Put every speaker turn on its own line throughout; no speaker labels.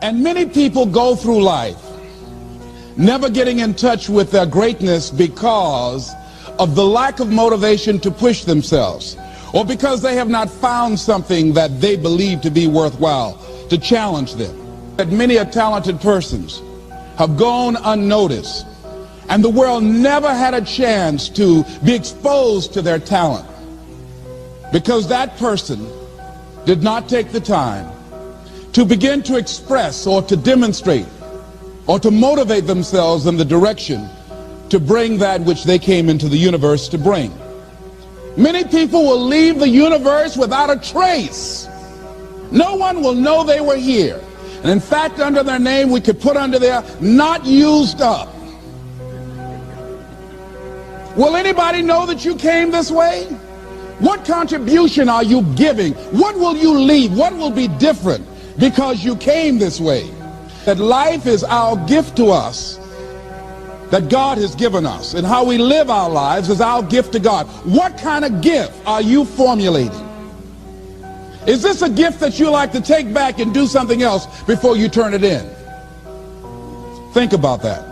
And many people go through life never getting in touch with their greatness because of the lack of motivation to push themselves, or because they have not found something that they believe to be worthwhile to challenge them. That many talented persons have gone unnoticed, and the world never had a chance to be exposed to their talent because that person did not take the time to begin to express or to demonstrate or to motivate themselves in the direction to bring that which they came into the universe to bring. Many people will leave the universe without a trace. No one will know they were here. And in fact, under their name, we could put under there, not used up. Will anybody know that you came this way? What contribution are you giving? What will you leave? What will be different because you came this way? That life is our gift to us, that God has given us, and how we live our lives is our gift to God. What kind of gift are you formulating? Is this a gift that you like to take back and do something else before you turn it in? Think about that.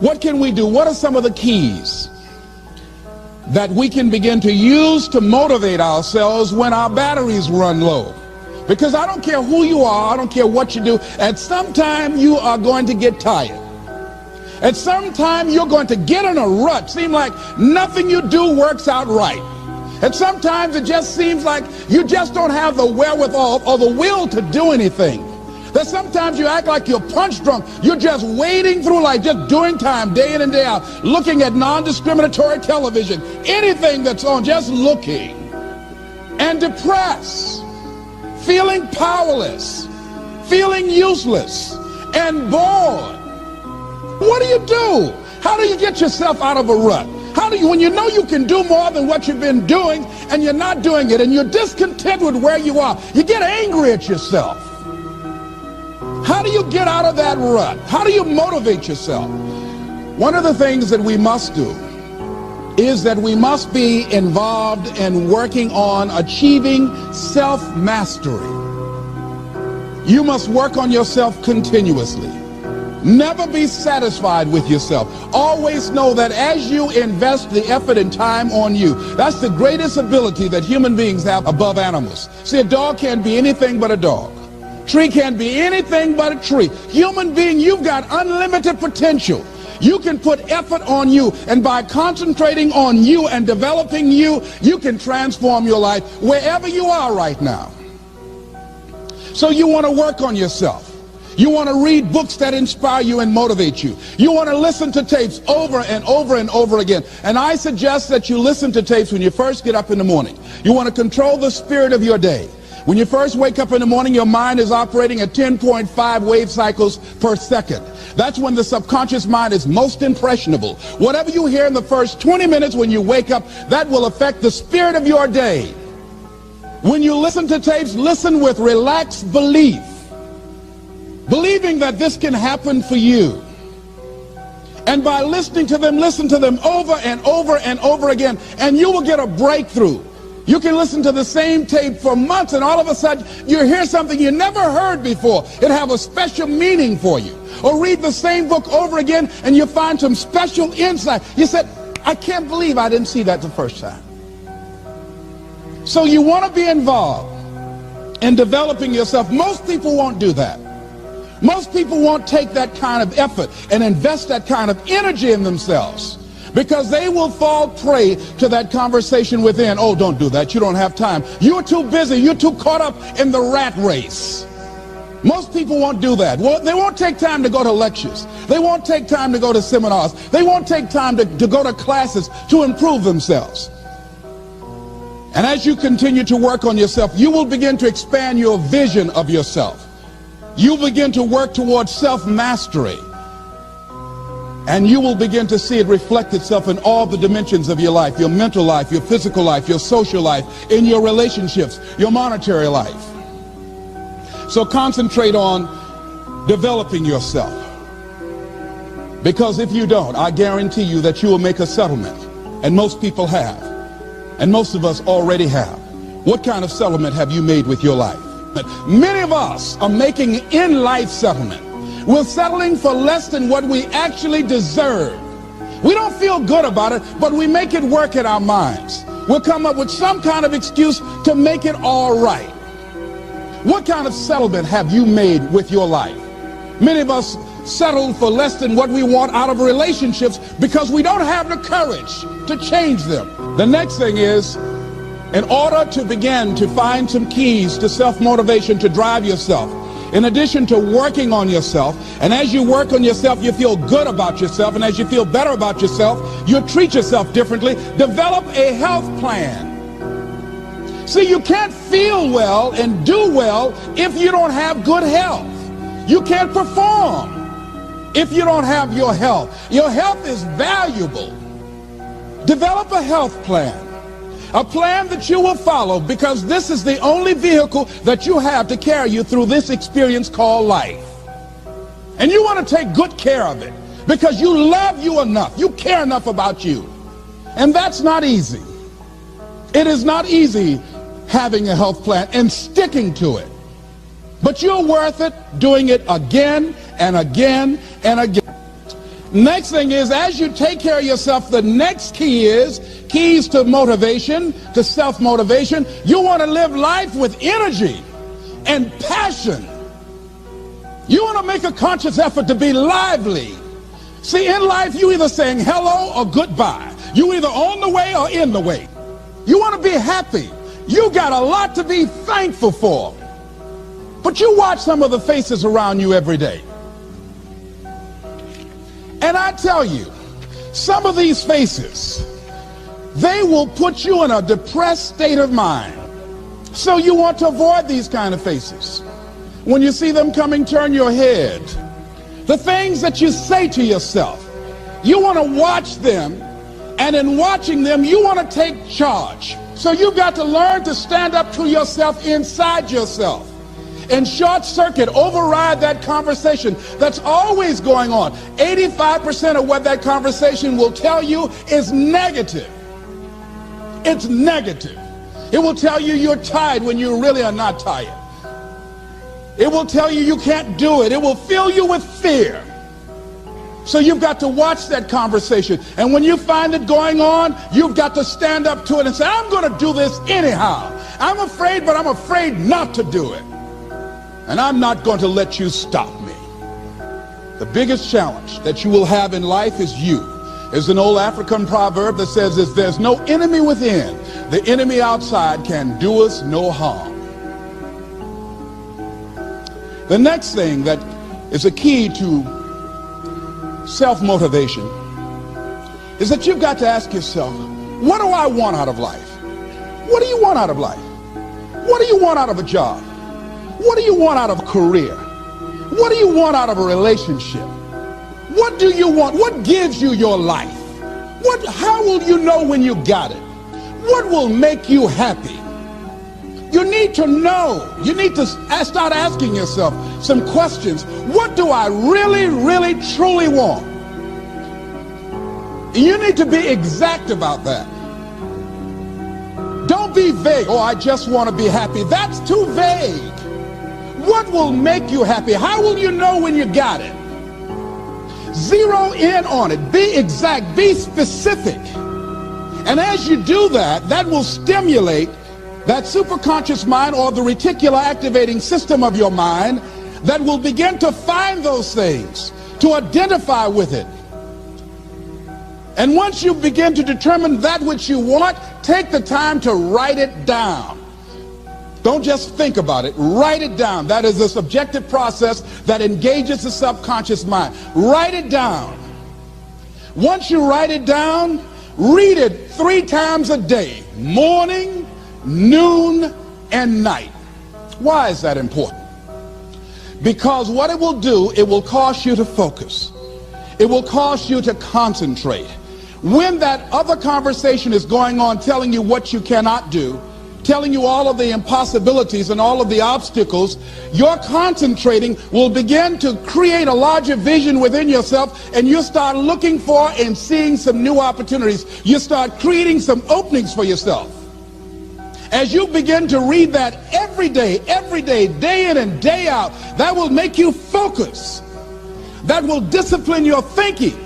What can we do? What are some of the keys that we can begin to use to motivate ourselves when our batteries run low? Because I don't care who you are, I don't care what you do, at some time you are going to get tired. At some time you're going to get in a rut. Seem like nothing you do works out right. And sometimes it just seems like you just don't have the wherewithal or the will to do anything. That sometimes you act like you're punch drunk. You're just wading through life, just doing time day in and day out, looking at non-discriminatory television, anything that's on, just looking. And depressed, feeling powerless, feeling useless, and bored. What do? How do you get yourself out of a rut? How do you, when you know you can do more than what you've been doing and you're not doing it and you're discontent with where you are, you get angry at yourself. How do you get out of that rut? How do you motivate yourself? One of the things that we must do is that we must be involved in working on achieving self-mastery. You must work on yourself continuously. Never be satisfied with yourself. Always know that as you invest the effort and time on you, that's the greatest ability that human beings have above animals. See, a dog can't be anything but a dog. Tree can't be anything but a tree. Human being, you've got unlimited potential. You can put effort on you, and by concentrating on you and developing you, you can transform your life wherever you are right now. So you want to work on yourself. You want to read books that inspire you and motivate you. You want to listen to tapes over and over and over again. And I suggest that you listen to tapes when you first get up in the morning. You want to control the spirit of your day. When you first wake up in the morning, your mind is operating at 10.5 wave cycles per second. That's when the subconscious mind is most impressionable. Whatever you hear in the first 20 minutes when you wake up, that will affect the spirit of your day. When you listen to tapes, listen with relaxed belief, believing that this can happen for you. And by listening to them, listen to them over and over and over again, and you will get a breakthrough. You can listen to the same tape for months, and all of a sudden you hear something you never heard before. It have a special meaning for you. Or read the same book over again, and you find some special insight. You said, I can't believe I didn't see that the first time. So you want to be involved in developing yourself. Most people won't do that. Most people won't take that kind of effort and invest that kind of energy in themselves, because they will fall prey to that conversation within. Oh, don't do that. You don't have time. You're too busy. You're too caught up in the rat race. Most people won't do that. Well, they won't take time to go to lectures. They won't take time to go to seminars. They won't take time to go to classes to improve themselves. And as you continue to work on yourself, you will begin to expand your vision of yourself. You begin to work towards self-mastery, and you will begin to see it reflect itself in all the dimensions of your life, your mental life, your physical life, your social life, in your relationships, your monetary life. So concentrate on developing yourself, because if you don't, I guarantee you that you will make a settlement, and most people have, and most of us already have. What kind of settlement have you made with your life? Many of us are making in-life settlement. We're settling for less than what we actually deserve. We don't feel good about it, but we make it work in our minds. We'll come up with some kind of excuse to make it all right. What kind of settlement have you made with your life? Many of us settle for less than what we want out of relationships because we don't have the courage to change them. The next thing is, in order to begin to find some keys to self-motivation to drive yourself, in addition to working on yourself, and as you work on yourself, you feel good about yourself, and as you feel better about yourself, you treat yourself differently. Develop a health plan. See, you can't feel well and do well if you don't have good health. You can't perform if you don't have your health. Your health is valuable. Develop a health plan. A plan that you will follow, because this is the only vehicle that you have to carry you through this experience called life. And you want to take good care of it because you love you enough. You care enough about you. And that's not easy. It is not easy having a health plan and sticking to it. But you're worth it doing it again and again and again. Next thing is, as you take care of yourself, the next key is keys to motivation, to self-motivation. You want to live life with energy and passion. You want to make a conscious effort to be lively. See, in life, you either saying hello or goodbye. You either on the way or in the way. You want to be happy. You got a lot to be thankful for. But you watch some of the faces around you every day. And I tell you, some of these faces, they will put you in a depressed state of mind. So you want to avoid these kind of faces. When you see them coming, turn your head. The things that you say to yourself, you want to watch them, and in watching them, you want to take charge. So you've got to learn to stand up to yourself inside yourself and short circuit, override that conversation that's always going on. 85% of what that conversation will tell you is negative. It's negative. It will tell you you're tired when you really are not tired. It will tell you you can't do it. It will fill you with fear. So you've got to watch that conversation. And when you find it going on, you've got to stand up to it and say, I'm going to do this anyhow. I'm afraid, but I'm afraid not to do it. And I'm not going to let you stop me. The biggest challenge that you will have in life is you. There's an old African proverb that says, if there's no enemy within, the enemy outside can do us no harm. The next thing that is a key to self-motivation is that you've got to ask yourself, what do I want out of life? What do you want out of life? What do you want out of a job? What do you want out of a career? What do you want out of a relationship? What do you want? What gives you your life? How will you know when you got it? What will make you happy? You need to know. You need to start asking yourself some questions. What do I really, really, truly want? You need to be exact about that. Don't be vague. Oh, I just want to be happy. That's too vague. What will make you happy? How will you know when you got it? Zero in on it. Be exact. Be specific. And as you do that, that will stimulate that superconscious mind, or the reticular activating system of your mind, that will begin to find those things, to identify with it. And once you begin to determine that which you want, take the time to write it down. Don't just think about it. Write it down. That is a subjective process that engages the subconscious mind. Write it down. Once you write it down, read it 3 times a day, morning, noon, and night. Why is that important? Because what it will do, it will cause you to focus. It will cause you to concentrate. When that other conversation is going on telling you what you cannot do, telling you all of the impossibilities and all of the obstacles, your concentrating will begin to create a larger vision within yourself, and you start looking for and seeing some new opportunities. You start creating some openings for yourself. As you begin to read that every day, day in and day out, that will make you focus. That will discipline your thinking.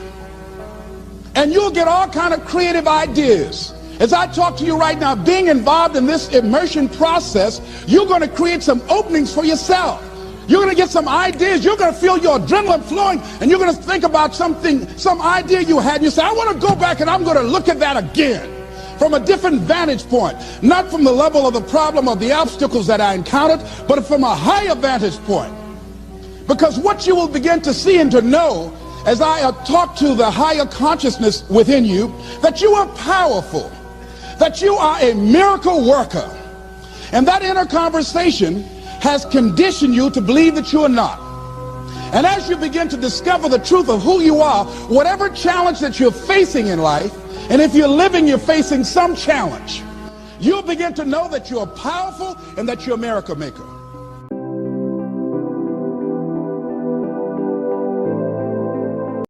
And you'll get all kind of creative ideas. As I talk to you right now, being involved in this immersion process, you're going to create some openings for yourself. You're going to get some ideas. You're going to feel your adrenaline flowing, and you're going to think about something, some idea you had, and you say, I want to go back and I'm going to look at that again from a different vantage point, not from the level of the problem or the obstacles that I encountered, but from a higher vantage point. Because what you will begin to see and to know as I talk to the higher consciousness within you, that you are powerful, that you are a miracle worker. And that inner conversation has conditioned you to believe that you are not. And as you begin to discover the truth of who you are, whatever challenge that you're facing in life, and if you're living, you're facing some challenge, you'll begin to know that you're powerful and that you're a miracle maker.